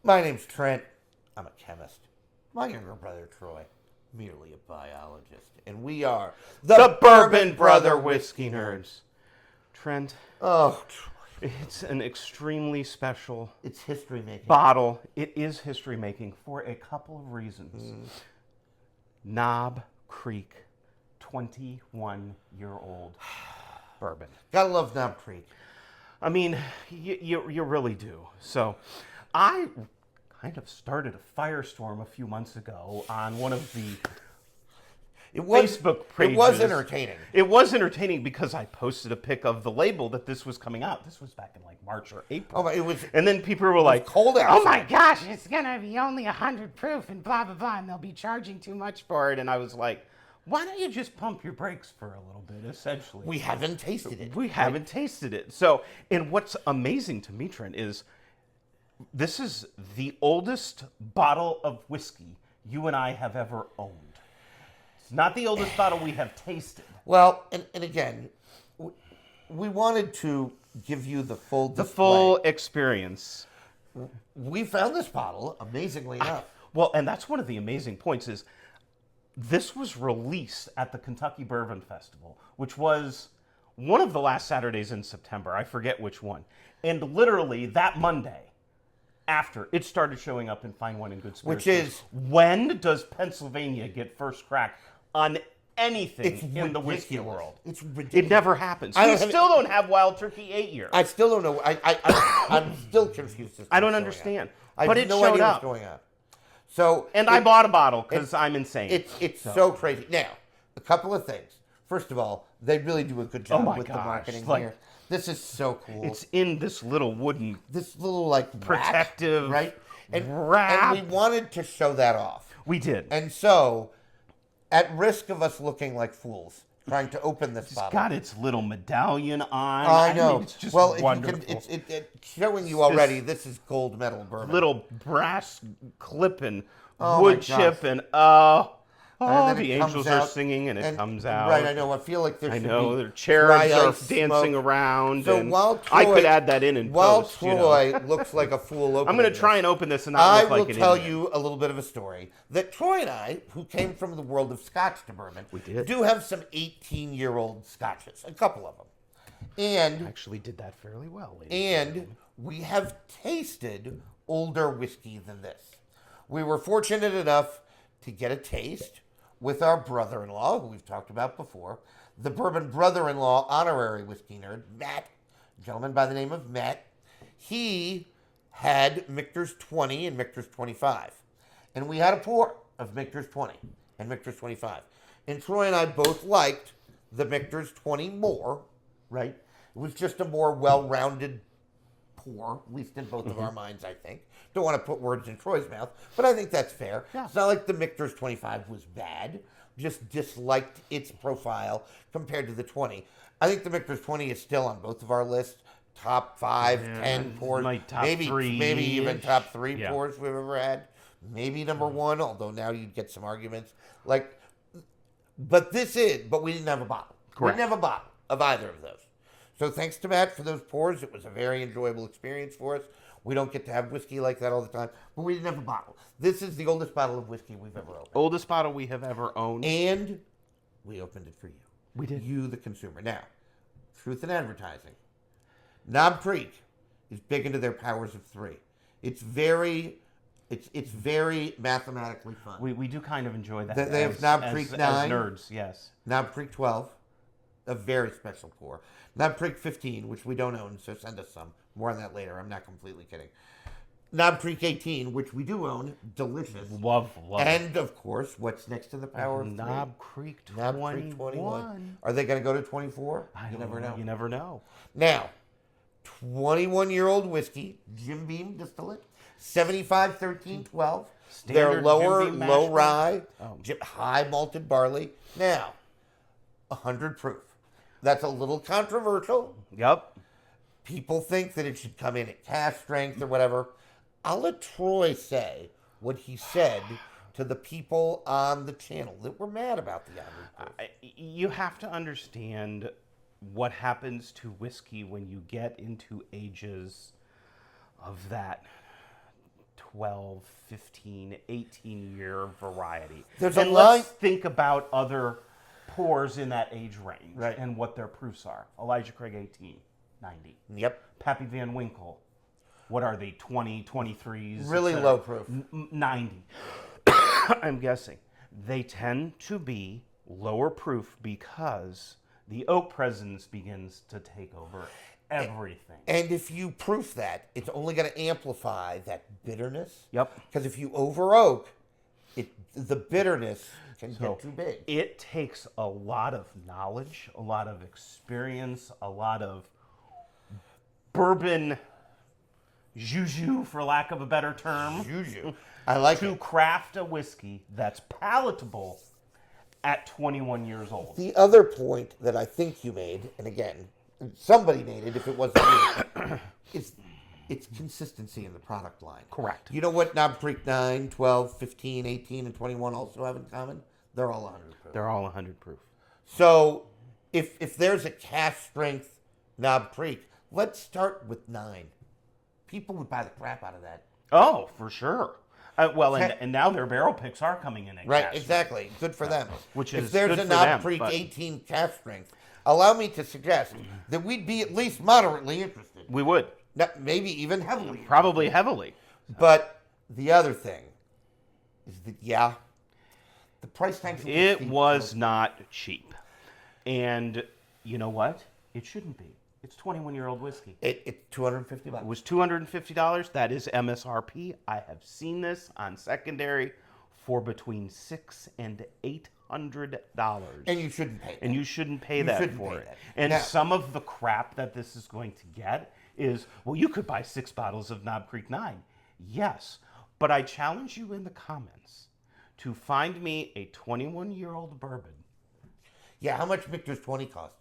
My name's Trent. I'm a chemist. My younger brother, Troy, merely a biologist. And we are The Bourbon Brother Whiskey Nerds. Trent, Oh, Troy. it's an extremely special It's history making. bottle. It is history making for a couple of reasons. Knob Creek, 21-year-old bourbon. Gotta love Knob Creek. I mean, you really do. So, I kind of started a firestorm a few months ago on one of the Facebook pages. It was entertaining. It was entertaining because I posted a pic of the label that this was coming out. This was back in like March or April. Oh, it was. And then people were like, cold "Oh my outside." gosh, it's gonna be only 100 proof and blah blah blah, and they'll be charging too much for it." And I was like, "Why don't you just pump your brakes for a little bit?" Essentially, We haven't tasted it. we haven't tasted it. So, and what's amazing to me, Trent, is this is the oldest bottle of whiskey you and I have ever owned. It's not the oldest bottle we have tasted. Well, and again, we wanted to give you the full The display. full experience. We found this bottle, amazingly enough. Well, and that's one of the amazing points is this was released at the Kentucky Bourbon Festival, which was one of the last Saturdays in September. I forget which one. And literally that Monday after, it started showing up in Fine Wine and Good Spirits. Which is- when does Pennsylvania get first crack on anything It's in the whiskey ridiculous. world? It's It ridiculous. never happens. I We don't have- still don't have Wild Turkey 8 year. I still don't know. I'm still confused. As to I don't what's going understand. on. I But have it no showed idea up. what's going on. So, And I bought a bottle because I'm insane. It's so crazy. Now, a couple of things. First of all, they really do a good job my with the gosh, marketing like- here. This is so cool. It's in this little wooden this little like rack, protective right? wrap. And we wanted to show that off. We did. And so, at risk of us looking like fools trying to open this It's bottle, got its little medallion on. I know. mean, it's just well, if wonderful. you can, it's showing you already. This is gold medal bourbon. Little brass clip and Oh, wood my chip gosh. and then the it comes angels are out, singing and it comes out. Right, I know. I feel like there I should know be their cherubs dry are ice dancing smoke. around. So and while I could Troy- add that in While post. Troy looks like a fool opening I'm going to this, try and open this and not I look like will an tell idiot. you a little bit of a story that Troy and I, who came from the world of Scotch to bourbon, did. do have some 18-year-old Scotches, a couple of them. And Actually did that fairly well. ladies and And we have tasted older whiskey than this. We were fortunate enough to get a taste with our brother-in-law, who we've talked about before, the Bourbon Brother-in-law honorary whiskey nerd, Matt, a gentleman by the name of Matt. He had Michter's 20 and Michter's 25. And we had a pour of Michter's 20 and Michter's 25. And Troy and I both liked the Michter's 20 more, right? It was just a more well-rounded pour, at least in both of our minds, I think. Don't want to put words in Troy's mouth, but I think that's fair. Yeah. It's not like the Michter's 25 was bad, just disliked its profile compared to the 20. I think the Michter's 20 is still on both of our lists. Top 5, 10 pours, like top maybe even three-ish. top 3 Yeah. pours we've ever had. Maybe number 1, although now you'd get some arguments. But we didn't have a bottle. We Correct. didn't have a bottle of either of those. So thanks to Matt for those pours. It was a very enjoyable experience for us. We don't get to have whiskey like that all the time, but we didn't have a bottle. This is the oldest bottle of whiskey we've ever opened. Oldest bottle we have ever owned. And we opened it for you. We did. You, the consumer. Now, truth in advertising. Knob Creek is big into their powers of 3. It's very mathematically fun. We do kind of enjoy that. They have Knob Creek 9. As nerds, yes. Knob Creek 12, a very special pour. Knob Creek 15, which we don't own, so send us some. More on that later. I'm not completely kidding. Knob Creek 18, which we do own, delicious. Love it. And, of course, what's next to the power of 3? Knob Creek Knob 21. Creek 21. Are they going to go to 24? You never know. You never know. Now, 21-year-old whiskey, Jim Beam distillate, 75, 13, 12. They're Standard lower, Jim Beam mash low bill? rye, Oh. high malted barley. Now, 100 proof. That's a little controversial. Yep. People think that it should come in at cask strength or whatever. I'll let Troy say what he said to the people on the channel that were mad about the 100 proof. You have to understand what happens to whiskey when you get into ages of that 12, 15, 18-year variety. There's and a line. let's think about other pours in that age range Right. and what their proofs are. Elijah Craig 18, 90. Yep. Pappy Van Winkle, what are they, 20, 23s? Really et cetera. low proof. 90. I'm guessing. They tend to be lower proof because the oak presence begins to take over everything. And if you proof that, it's only going to amplify that bitterness. Yep. Because if you over oak, the bitterness can get too big. It takes a lot of knowledge, a lot of experience, a lot of bourbon juju, for lack of a better term, Juju. I like to it. craft a whiskey that's palatable at 21 years old. The other point that I think you made, and again, somebody made it if it wasn't you, is it's consistency in the product line. Correct. You know what Knob Creek 9, 12, 15, 18, and 21 also have in common? They're all 100 proof. They're all 100 proof. So if there's a cask strength Knob Creek, let's start with 9. People would buy the crap out of that. Oh, for sure. And now their barrel picks are coming in at Right, cask. exactly. Good for them. Which if is there's good a for Knob them, Creek but- 18 cask strength, allow me to suggest that we'd be at least moderately interested. We would. Maybe even heavily. Probably heavily. But the other thing is that, the price tag. It was not cheap. And you know what? It shouldn't be. It's 21-year-old whiskey. It's $250. It was $250. That is MSRP. I have seen this on secondary for between $600 and $800. And you shouldn't pay that. And you shouldn't pay that shouldn't for pay it. that. And Now- some of the crap that this is going to get is, well, you could buy 6 bottles of Knob Creek 9. Yes, but I challenge you in the comments to find me a 21-year-old bourbon. Yeah, how much Victor's 20 cost?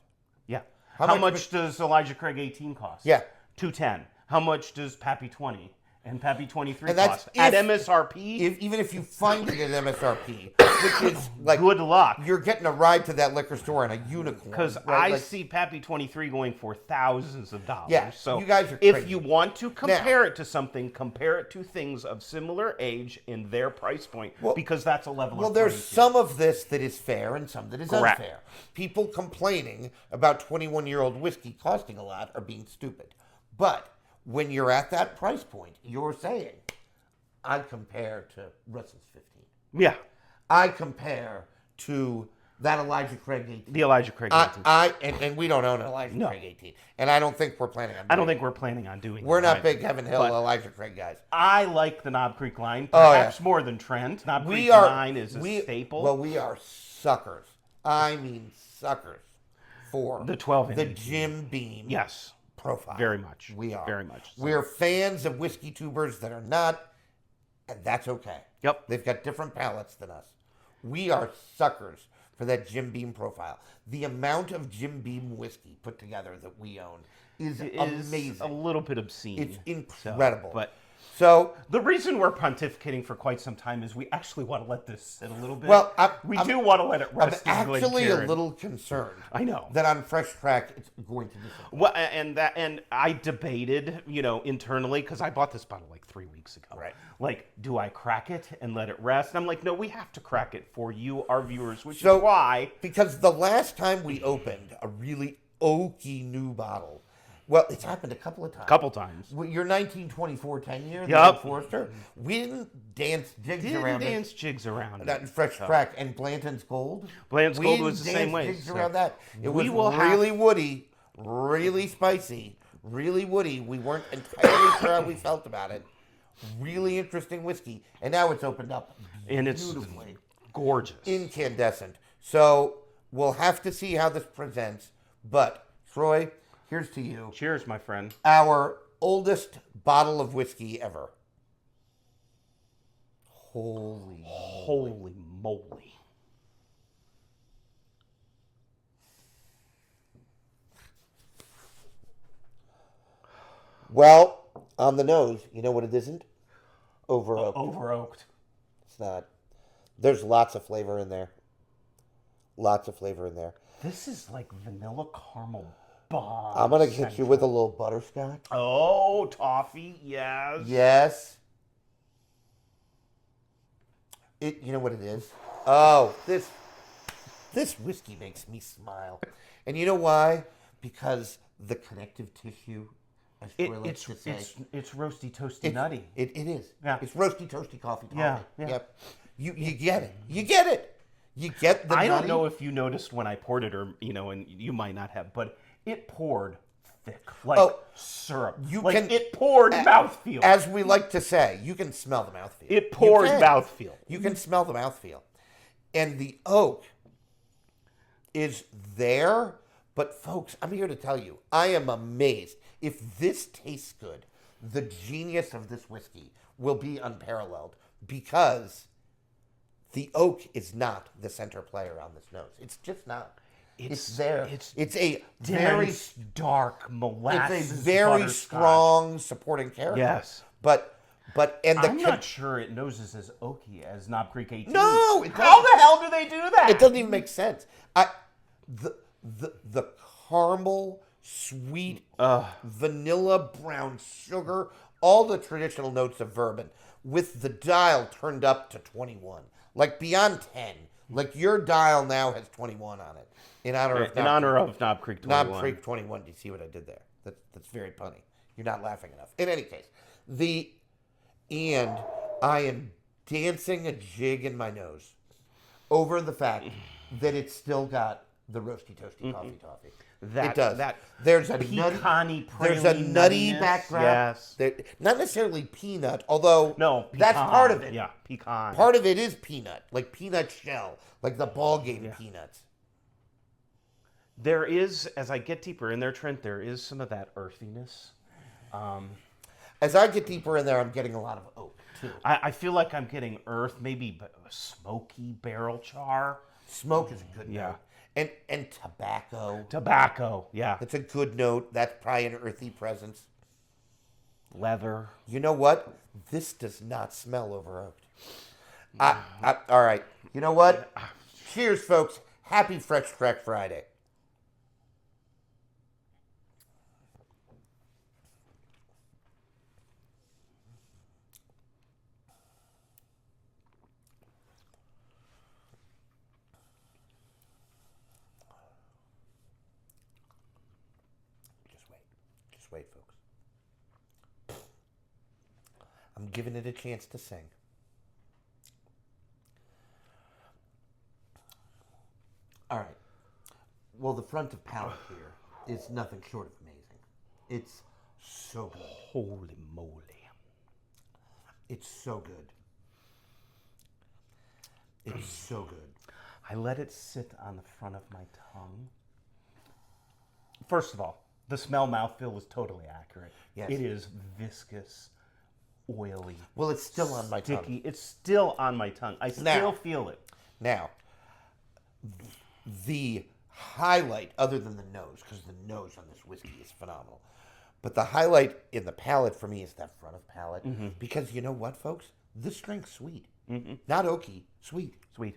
Yeah. How How much much does Elijah Craig 18 cost? Yeah. $210. How much does Pappy 20 and Pappy 23 And that's cost? At if- MSRP? Even if you find it at MSRP, which is like Good luck. you're getting a ride to that liquor store in a unicorn. Because right? I Like, see Pappy 23 going for thousands of dollars. Yeah, so you guys are if crazy. you want to compare it to something, compare it to things of similar age in their price point, because that's a level Well, of there's playing field. some of this that is fair and some that is Correct. unfair. People complaining about 21-year-old whiskey costing a lot are being stupid. But when you're at that price point, you're saying, I compare to Russell's 15. Yeah, I compare to that Elijah Craig 18. the Elijah Craig 18. And we don't own an Elijah No. Craig 18. And I don't think we're planning on doing I don't it. think we're planning on doing We're that not either. big Heaven Hill But Elijah Craig guys. I like the Knob Creek line, Oh, yeah. perhaps more than Trent. Knob Creek We are 9 is a staple. Well, we are suckers. I mean suckers for The 12 the inch. Jim Beam Yes, profile. very much. We are. Very much so. We're fans of whiskey tubers that are not, and that's okay. Yep. They've got different palates than us. We are suckers for that Jim Beam profile. The amount of Jim Beam whiskey put together that we own is It is amazing. a little bit obscene. It's So, incredible. So So the reason we're pontificating for quite some time is we actually want to let this sit a little bit. Well, we do want to let it I'm rest. in good actually a care. little concerned. I know. that on Fresh Crack it's going to disappoint. Well, and I debated, internally because I bought this bottle like 3 weeks ago. Right. Like, do I crack it and let it rest? And I'm like, no, we have to crack it for you, our viewers, which So- is why. Because the last time we opened a really oaky new bottle, well, it's happened a couple of times. Couple times. Well, your 1924 10-year, the Yup. Old Forester, we didn't dance jigs Didn't around dance jigs around it. That it. Fresh Crack and Blanton's Gold. Blanton's We Gold didn't was the same dance way, jigs so around that. It we was will have- really woody, really spicy, really woody. We weren't entirely sure how we felt about it. Really interesting whiskey, and now it's opened up And it's beautifully. gorgeous. Incandescent. So we'll have to see how this presents. But Troy, here's to you. Cheers, my friend. Our oldest bottle of whiskey ever. Holy. Holy moly. Well, on the nose, you know what it isn't? Over oak. Over oaked. It's not. There's lots of flavor in there. Lots of flavor in there. This is like vanilla caramel bomb. I'm going to hit you with a little butterscotch. Oh, toffee, yes. Yes. You know what it is? Oh, this whiskey makes me smile. And you know why? Because the connective tissue, as Troy likes to say. It's roasty, toasty, nutty. It is. Yeah. It's roasty, toasty coffee. Yeah, yeah. Yep. You get it. You get it. You get the I nutty. don't know if you noticed when I poured it, or and you might not have, but it poured thick, like syrup. It poured mouthfeel. As we like to say, you can smell the mouthfeel. It poured mouthfeel. You can smell the mouthfeel. And the oak is there, but folks, I'm here to tell you, I am amazed. If this tastes good, the genius of this whiskey will be unparalleled because the oak is not the center player on this nose. It's just not. It's there. It's a very dark molasses. It's a very butterscotch. strong supporting character. Yes. I'm not sure it noses as oaky as Knob Creek 18. No, how the hell do they do that? It doesn't even make sense. The caramel, sweet, vanilla, brown sugar, all the traditional notes of bourbon, with the dial turned up to 21, like beyond 10. Like your dial now has 21 on it. In honor of Knob Creek 21. Knob Creek 21. Do you see what I did there? That's very punny. You're not laughing enough. In any case, and I am dancing a jig in my nose over the fact that it's still got the roasty toasty coffee toffee. It does. There's a nutty background. Yes. Not necessarily peanut, although that's part of it. Yeah, pecan. Part of it is peanut, like peanut shell, like the ball game peanuts. There is, as I get deeper in there, Trent, there is some of that earthiness. As I get deeper in there, I'm getting a lot of oak, too. I feel like I'm getting earth, maybe a smoky barrel char. Smoke is a good note. And tobacco. Tobacco, yeah. It's a good note. That's probably an earthy presence. Leather. You know what? This does not smell over oaked. All right. You know what? Cheers, folks. Happy Fresh Crack Friday. Just wait, folks. I'm giving it a chance to sing. All right. Well, the front of palate here is nothing short of amazing. It's so good. Holy moly. It's so good. It's so good. I let it sit on the front of my tongue. First of all, the smell mouthfeel was totally accurate. Yes. It is viscous, oily. Well, it's still on my tongue. Sticky. It's still on my tongue. I still feel it. Now, the highlight, other than the nose, because the nose on this whiskey is phenomenal, but the highlight in the palate for me is that front of palate. Mm-hmm. Because you know what, folks? This drink's sweet. Mm-hmm. Not oaky, sweet. Sweet.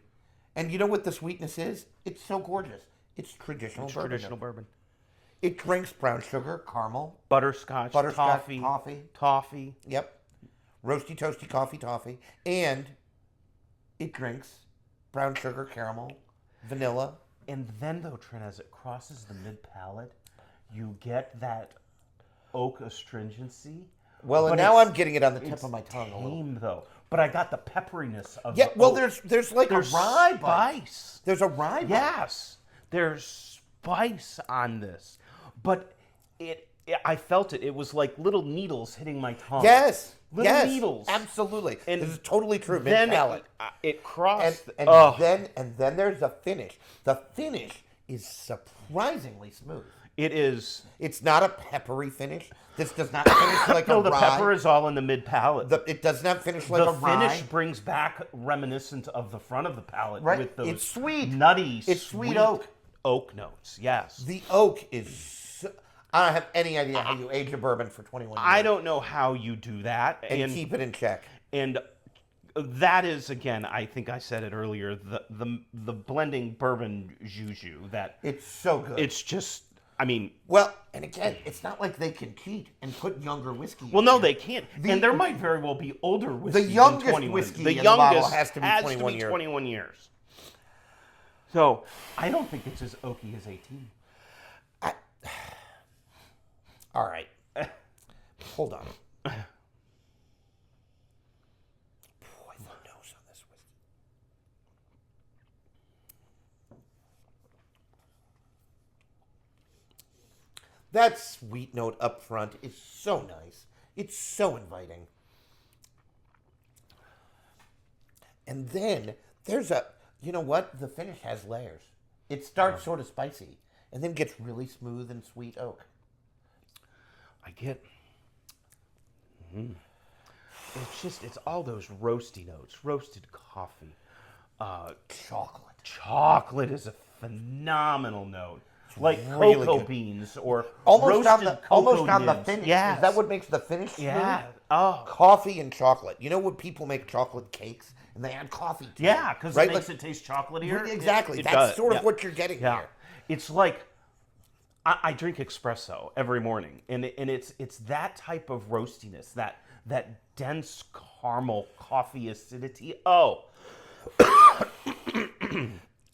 And you know what the sweetness is? It's so gorgeous. It's traditional bourbon. It drinks brown sugar, caramel, butterscotch, toffee. Yep. Roasty, toasty coffee, toffee. And it drinks brown sugar, caramel, vanilla. And then, though, Trent, as it crosses the mid-palate, you get that oak astringency. Well, and now I'm getting it on the tip of my tongue a little. Tame, though. But I got the pepperiness of the oak. There's like a rye spice. There's a rye bite. Yes. There's spice on this. But I felt it. It was like little needles hitting my tongue. Yes. Little needles. Absolutely. And this is totally true. Then mid-palate. It crossed. And then there's a finish. The finish is surprisingly smooth. It is. It's not a peppery finish. This does not finish like a rye. No, the pepper is all in the mid-palate. It does not finish like a rye. The finish brings back reminiscent of the front of the palate. Right. With those it's sweet. Nutty, it's sweet oak. Oak notes, yes. The oak is... I don't have any idea how you age a bourbon for 21 years. I don't know how you do that. And keep it in check. And that is, again, I think I said it earlier, the blending bourbon juju. That it's so good. It's just I mean, Well, and again, it's not like they can cheat and put younger whiskey in well, no, there. they can't. And there might very well be older whiskey youngest than 21. whiskey The in the bottle youngest has to be 21 years. 21 years. So I don't think it's as oaky as 18. All right. Hold on. Boy, the nose on this whiskey. That sweet note up front is so nice. It's so inviting. And then there's you know what? The finish has layers. It starts sort of spicy and then gets really smooth and sweet oak. I get. It's all those roasty notes, roasted coffee, Chocolate. chocolate is a phenomenal note, like really cocoa good. beans or Almost roasted on cocoa the nibs. finish. Yes. Is that what makes the finish smooth? Yeah. Oh. Coffee and chocolate. You know when people make chocolate cakes and they add coffee to it? Yeah, because right? it makes it taste chocolatier. Exactly. It That's does. sort of Yeah. what you're getting Yeah. here. It's like I drink espresso every morning, and it's that type of roastiness, that dense caramel coffee acidity. Oh,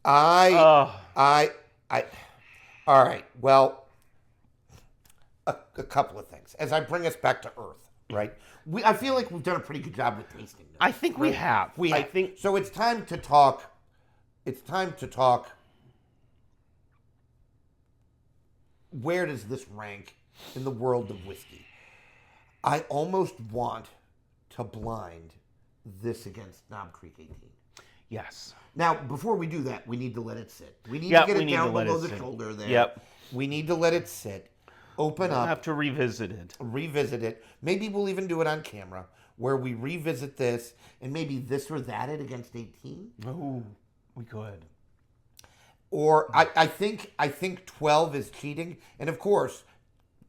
I all right. Well, a couple of things. As I bring us back to earth, right? I feel like we've done a pretty good job with tasting this. I think we have. I think so. It's time to talk. It's time to talk. Where does this rank in the world of whiskey? I almost want to blind this against Knob Creek 18. yes. Now, before we do that, we need to let it sit. We need Yeah, to get we it need to down let below it the sit. shoulder there. Yep. We need to let it sit, open I'll up, have to revisit it. revisit it. Maybe we'll even do it on camera where we revisit this and maybe this or that it against 18. Oh, we could. Or I think 12 is cheating. And of course,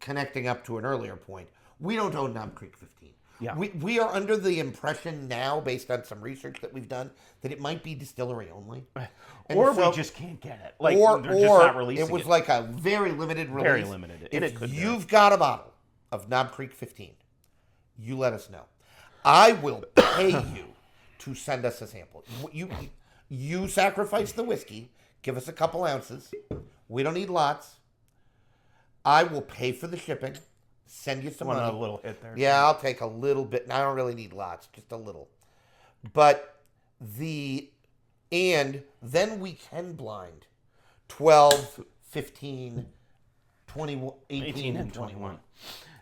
connecting up to an earlier point, we don't own Knob Creek 15. Yeah. We are under the impression now, based on some research that we've done, that it might be distillery only. And Or so- we just can't get it. Like or they're just not or releasing it was like a very limited release. Very limited. And If it could be. you've got a bottle of Knob Creek 15, you let us know. I will pay you to send us a sample. You sacrifice the whiskey. Give us a couple ounces. We don't need lots. I will pay for the shipping. Send you some Want money. a little hit there? Yeah, I'll take a little bit. I don't really need lots, just a little. But and then we can blind 12, 15, 21, 18 and 21.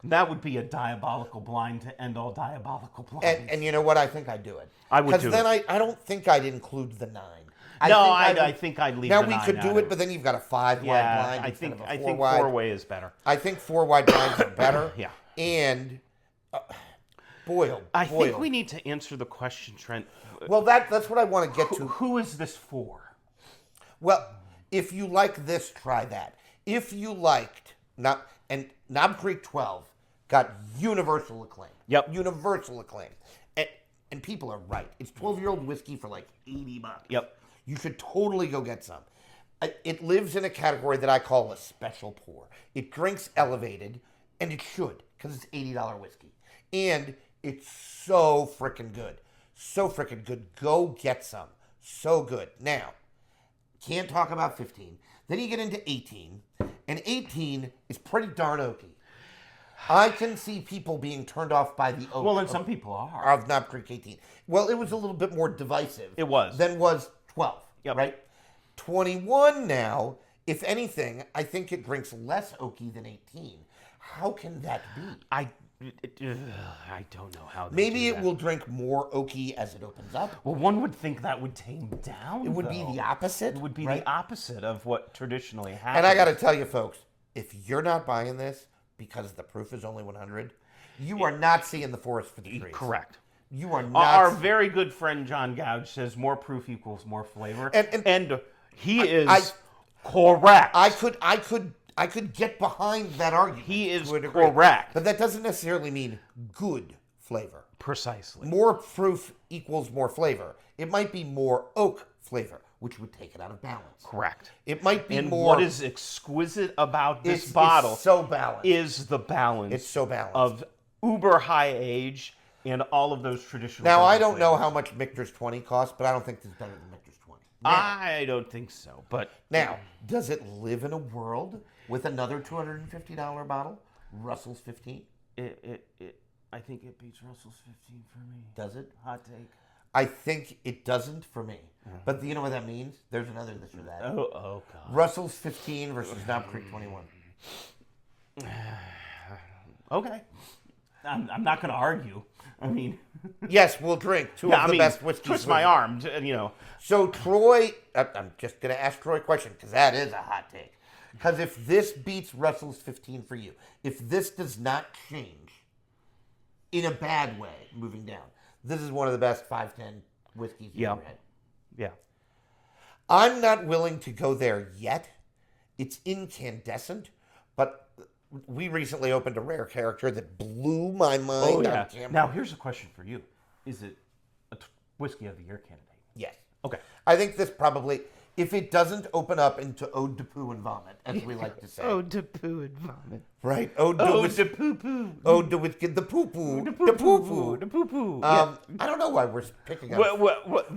That would be a diabolical blind to end all diabolical blinds. And you know what? I think I'd do it. I would do Because then it. I don't think I'd include the 9. I think I'd leave Now the we 9 could out do of it, but then you've got a 5 wide yeah, blind I instead think of a I 4 think wide. 4-way is better. I think 4 wide blinds are better. Yeah. And boy, oh I boy, think oh. we need to answer the question, Trent. Well, that's what I want to get to. Who is this for? Well, if you like this, try that. If you liked Knob Creek 12 got universal acclaim. Yep. Universal acclaim. And people are right. It's 12-year-old whiskey for like $80. Yep. You should totally go get some. It lives in a category that I call a special pour. It drinks elevated, and it should, because it's $80 whiskey. And it's so freaking good. So freaking good. Go get some. So good. Now, can't talk about 15. Then you get into 18, and 18 is pretty darn oaky. I can see people being turned off by the oak. Well, and some people are. Of Knob Creek 18. Well, it was a little bit more divisive. It was. Than was 12. Yep. Right? 21 now, if anything, I think it drinks less oaky than 18. How can that be? I don't know how. They Maybe do it that. will drink more oaky as it opens up. Well, one would think that would tame down. It would be the opposite. It would be right? the opposite of what traditionally happens. And I got to tell you, folks, if you're not buying this because the proof is only 100, you are not seeing the forest for the trees. Correct. You are not. Our very good friend John Gouge says more proof equals more flavor, And he is correct. I could get behind that argument. He is to a degree. correct. But that doesn't necessarily mean good flavor. Precisely. More proof equals more flavor. It might be more oak flavor, which would take it out of balance. Correct. It might be And more. what is exquisite about this it's bottle so balanced. is the balance. It's so balanced. Of uber high age and all of those traditional. Now, I bourbon don't know flavors. how much Michter's 20 costs, but I don't think this is better than Michter's 20. Now, I don't think so, but now, does it live in a world with another $250 bottle? Russell's 15? I think it beats Russell's 15 for me. Does it? Hot take. I think it doesn't for me. But you know what that means? There's another this or that. Oh God. Russell's 15 versus Knob Creek 21. Okay. I'm not going to argue. I mean, Yes, we'll drink two of the best whiskeys. twist my arm, you know. So Troy, I'm just going to ask Troy a question because that is a hot take. Because if this beats Russell's 15 for you, if this does not change in a bad way moving down, this is one of the best 510 whiskeys you've ever had. Yeah. I'm not willing to go there yet. It's incandescent, but we recently opened a rare character that blew my mind. Oh, on yeah. camera. Now, here's a question for you. Is it a whiskey of the year candidate? Yes. Okay. I think this probably, if it doesn't open up into ode to poo and vomit, as we like to say. Ode to poo and vomit. Right? Ode to Ode to poo poo. Ode to whiskey, the poo poo. The The poo poo poo. The poo poo. I don't know why we're picking up.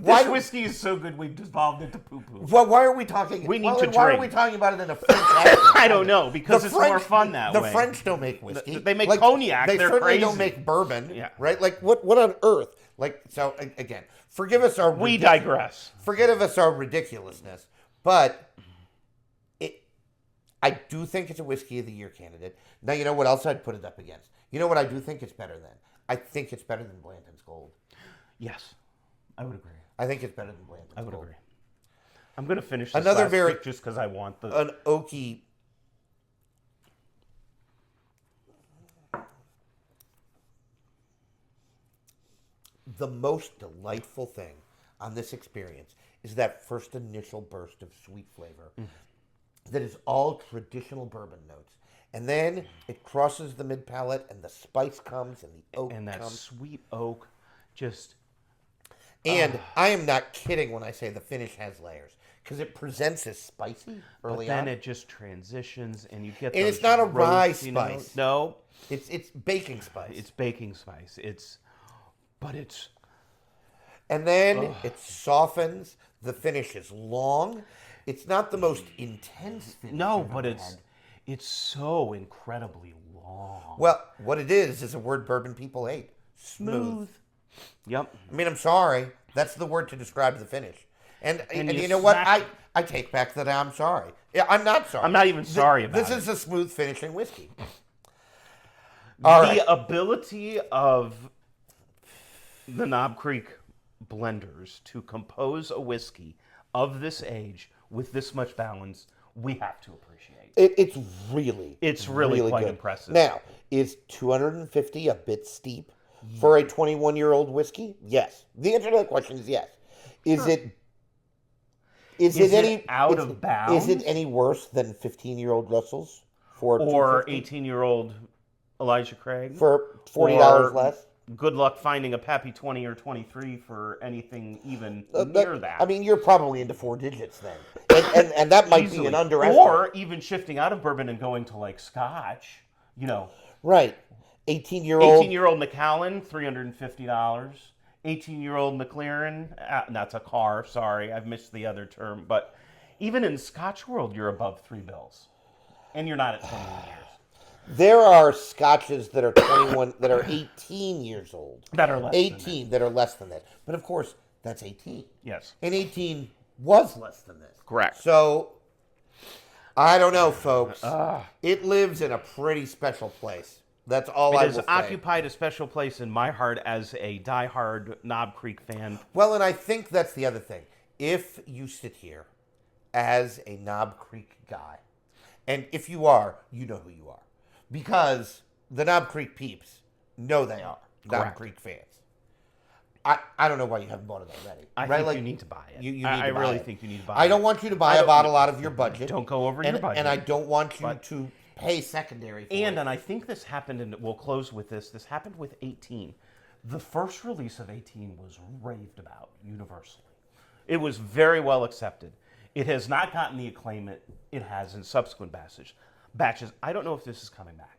This whiskey is so good we've devolved into poo poo. Well, why are we talking? We need well, to then why are drink. we talking about it in a French accent? I don't know, because The it's more fun that the way. The French don't make whiskey. They make cognac. They They're certainly don't crazy. make bourbon. Yeah. Right? Like what on earth? Like so again, forgive us our We digress. Forgive us our ridiculousness, but I do think it's a whiskey of the year candidate. Now you know what else I'd put it up against. You know what I do think it's better than? I think it's better than Blanton's Gold. Yes, I would agree. I think it's better than Blanton's Gold. I would agree. I'm going to finish this Another last very- pick just because I want the... An oaky. The most delightful thing on this experience is that first initial burst of sweet flavor that is all traditional bourbon notes. And then it crosses the mid palate and the spice comes and the oak and that comes. sweet oak just... And I am not kidding when I say the finish has layers because it presents as spicy early But then on. it just transitions and you get And those it's not a rye roasty notes. spice. No, It's baking spice. it's baking spice. But it's... And then it softens. The finish is long. It's not the most intense finish. No, I've but ever it's had. it's so incredibly long. Well, what it is a word bourbon people hate. Smooth. Yep. I mean, I'm sorry. That's the word to describe the finish. And And you you know what? smack- I take back that I'm sorry. Yeah, I'm not sorry. I'm not even sorry about this it. This is a smooth finishing whiskey. The ability of the Knob Creek blenders to compose a whiskey of this age with this much balance, we have to appreciate. It's really quite good. impressive. Now, is 250 a bit steep for a 21-year-old whiskey? Yes. The answer to that question is yes. Is it out of bounds? Is it any worse than 15-year-old Russells for Or 250? 18-year-old Elijah Craig? For $40 Or less? Good luck finding a Pappy 20 or 23 for anything even near that. I mean, you're probably into 4 digits then. And that might be an underestimate. Or even shifting out of bourbon and going to like Scotch, you know. Right. 18-year-old. 18-year-old Macallan, $350. 18-year-old McLaren, that's a car, sorry, I've missed the other term. But even in Scotch world, you're above $3. And you're not at 21 years. There are scotches that are 21, that are 18 years old. That are less than 18 that are less than that. But of course, that's 18. Yes. And 18 was less than this. Correct. So, I don't know, folks. It lives in a pretty special place. That's all I It will has say. occupied a special place in my heart as a diehard Knob Creek fan. Well, and I think that's the other thing. If you sit here as a Knob Creek guy, and if you are, you know who you are. Because the Knob Creek peeps know they are Knob Correct. Creek fans. I don't know why you haven't bought it already. I right? think Like, you need to buy it. You need I to buy really it. think you need to buy it. I don't want you to buy a bottle out of your budget. Don't go over your budget. And I don't want you But- to pay secondary for And it. I think this happened, and we'll close with this. This happened with 18. The first release of 18 was raved about universally. It was very well accepted. It has not gotten the acclaim it has in subsequent batches. I don't know if this is coming back.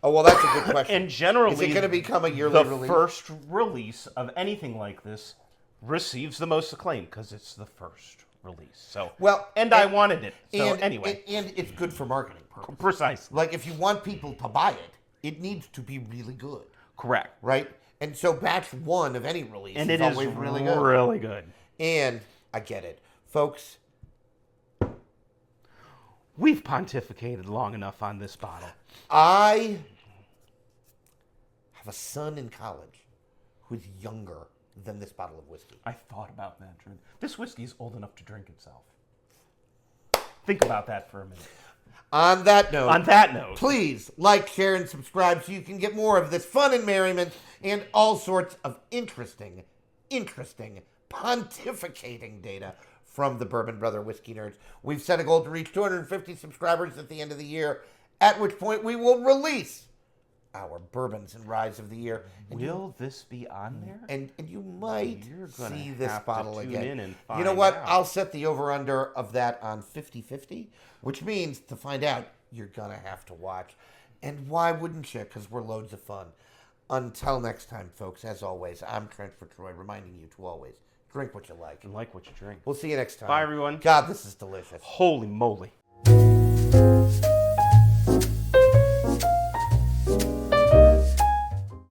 Oh, well, that's a good question. And generally, is it going to become a yearly the release? first release of anything like this receives the most acclaim because it's the first release. So, I wanted it. So anyway, and it's good for marketing purposes. Precisely. Like if you want people to buy it, it needs to be really good. Correct. Right? And so batch 1 of any release And is it is always really good. Really good. And I get it. Folks, we've pontificated long enough on this bottle. I have a son in college who's younger than this bottle of whiskey. I thought about that, Drew. This whiskey is old enough to drink itself. Think about that for a minute. On that note, please like, share, and subscribe so you can get more of this fun and merriment and all sorts of interesting pontificating data from the Bourbon Brother Whiskey Nerds. We've set a goal to reach 250 subscribers at the end of the year, at which point we will release our bourbons and ryes of the year. And will this be on there? And you might see this bottle tune again. In and find you know what? out. I'll set the over-under of that on 50-50, which means to find out, you're going to have to watch. And why wouldn't you? Because we're loads of fun. Until next time, folks, as always, I'm Trent for Troy, reminding you to always drink what you like. And like what you drink. We'll see you next time. Bye, everyone. God, this is delicious. Holy moly.